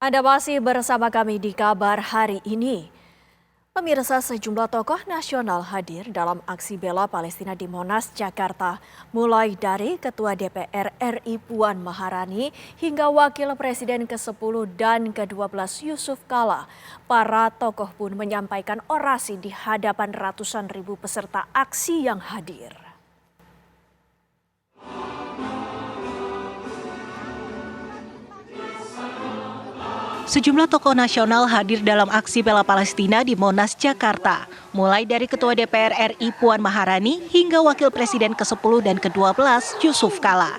Anda masih bersama kami di kabar hari ini. Pemirsa, sejumlah tokoh nasional hadir dalam aksi bela Palestina di Monas, Jakarta. Mulai dari Ketua DPR RI Puan Maharani hingga Wakil Presiden ke-10 dan ke-12 Yusuf Kala. Para tokoh pun menyampaikan orasi di hadapan ratusan ribu peserta aksi yang hadir. Sejumlah tokoh nasional hadir dalam aksi bela Palestina di Monas, Jakarta. Mulai dari Ketua DPR RI Puan Maharani hingga Wakil Presiden ke-10 dan ke-12 Yusuf Kala.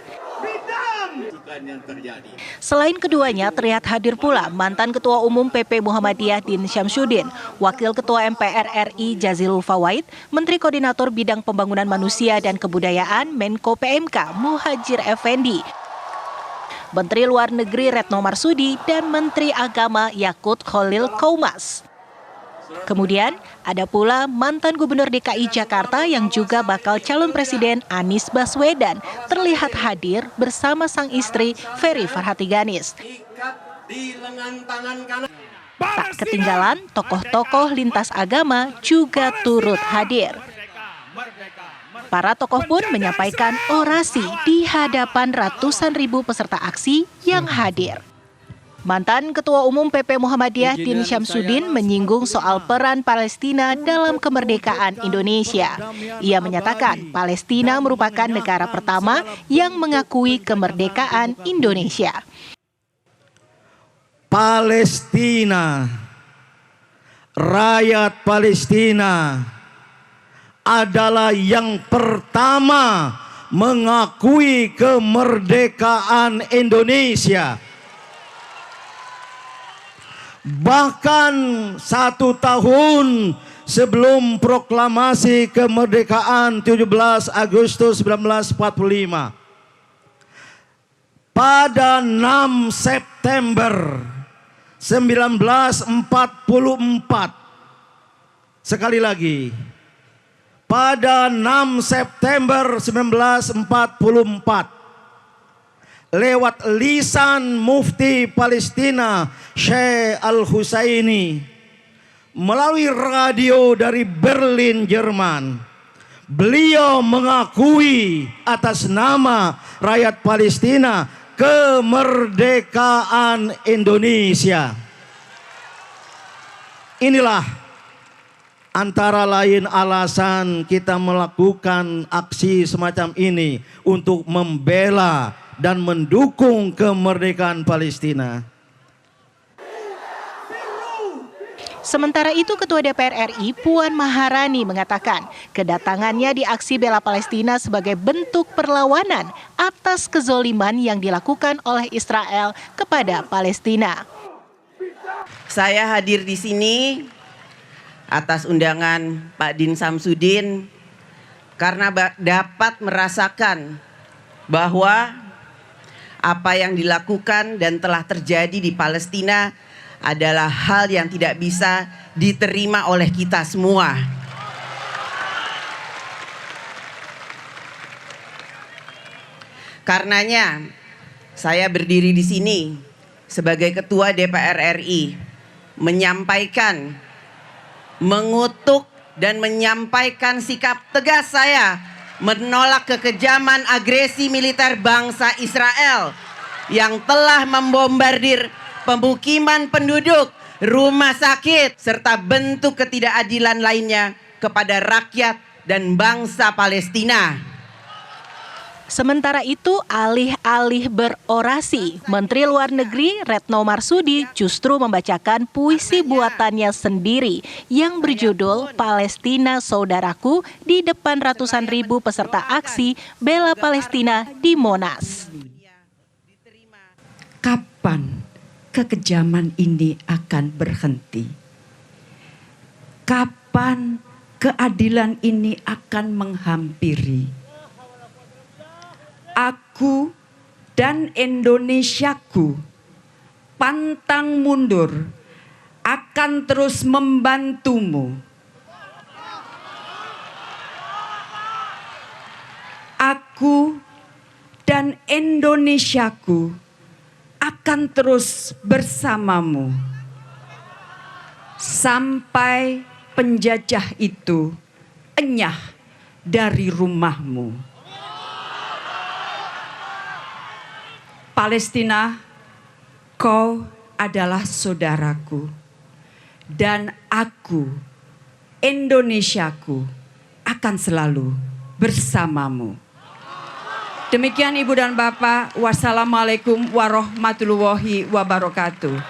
Selain keduanya, terlihat hadir pula mantan Ketua Umum PP Muhammadiyah Din Syamsuddin, Wakil Ketua MPR RI Jazilul Fawait, Menteri Koordinator Bidang Pembangunan Manusia dan Kebudayaan Menko PMK Muhadjir Effendi, Menteri Luar Negeri Retno Marsudi, dan Menteri Agama Yakut Khalil Qoumas. Kemudian ada pula mantan Gubernur DKI Jakarta yang juga bakal calon presiden Anies Baswedan terlihat hadir bersama sang istri Ferry Farhatiganis. Tak ketinggalan, tokoh-tokoh lintas agama juga turut hadir. Para tokoh pun menyampaikan orasi di hadapan ratusan ribu peserta aksi yang hadir. Mantan Ketua Umum PP Muhammadiyah Din Syamsuddin menyinggung soal peran Palestina dalam kemerdekaan Indonesia. Ia menyatakan Palestina merupakan negara pertama yang mengakui kemerdekaan Indonesia. Palestina, rakyat Palestina adalah yang pertama mengakui kemerdekaan Indonesia. Bahkan 1 tahun sebelum proklamasi kemerdekaan 17 Agustus 1945, pada 6 September 1944, sekali lagi, pada 6 September 1944, lewat lisan Mufti Palestina Syekh Al-Husaini melalui radio dari Berlin, Jerman, beliau mengakui atas nama rakyat Palestina kemerdekaan Indonesia. Inilah antara lain alasan kita melakukan aksi semacam ini untuk membela dan mendukung kemerdekaan Palestina. Sementara itu, Ketua DPR RI Puan Maharani mengatakan kedatangannya di aksi bela Palestina sebagai bentuk perlawanan atas kezoliman yang dilakukan oleh Israel kepada Palestina. Saya hadir di sini atas undangan Pak Din Syamsuddin karena dapat merasakan bahwa apa yang dilakukan dan telah terjadi di Palestina adalah hal yang tidak bisa diterima oleh kita semua. Karenanya saya berdiri di sini sebagai Ketua DPR RI menyampaikan, mengutuk dan menyampaikan sikap tegas saya menolak kekejaman agresi militer bangsa Israel yang telah membombardir pemukiman penduduk, rumah sakit, serta bentuk ketidakadilan lainnya kepada rakyat dan bangsa Palestina. Sementara itu, alih-alih berorasi, Menteri Luar Negeri Retno Marsudi justru membacakan puisi buatannya sendiri yang berjudul Palestina Saudaraku di depan ratusan ribu peserta aksi bela Palestina di Monas. Kapan kekejaman ini akan berhenti? Kapan keadilan ini akan menghampiri? Aku dan Indonesiaku pantang mundur akan terus membantumu. Aku dan Indonesiaku akan terus bersamamu sampai penjajah itu enyah dari rumahmu. Palestina, kau adalah saudaraku, dan aku, Indonesiaku, akan selalu bersamamu. Demikian Ibu dan Bapak, wassalamualaikum warahmatullahi wabarakatuh.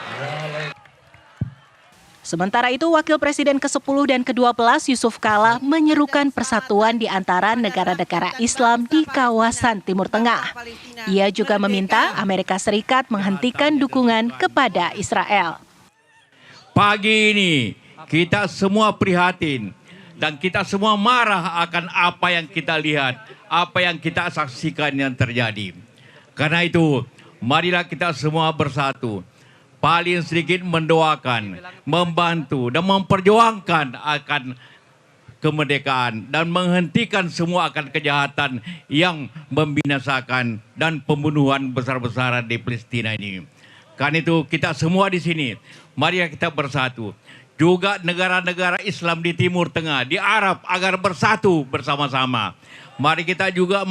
Sementara itu, Wakil Presiden ke-10 dan ke-12 Yusuf Kala menyerukan persatuan di antara negara-negara Islam di kawasan Timur Tengah. Ia juga meminta Amerika Serikat menghentikan dukungan kepada Israel. Pagi ini kita semua prihatin dan kita semua marah akan apa yang kita lihat, apa yang kita saksikan yang terjadi. Karena itu, marilah kita semua bersatu. Paling sedikit mendoakan, membantu dan memperjuangkan akan kemerdekaan dan menghentikan semua akan kejahatan yang membinasakan dan pembunuhan besar-besaran di Palestina ini. Karena itu kita semua di sini, mari kita bersatu. Juga negara-negara Islam di Timur Tengah, di Arab agar bersatu bersama-sama. Mari kita juga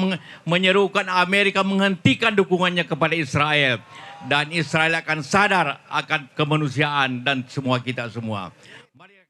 menyerukan Amerika menghentikan dukungannya kepada Israel. Dan Israel akan sadar akan kemanusiaan dan semua kita semua.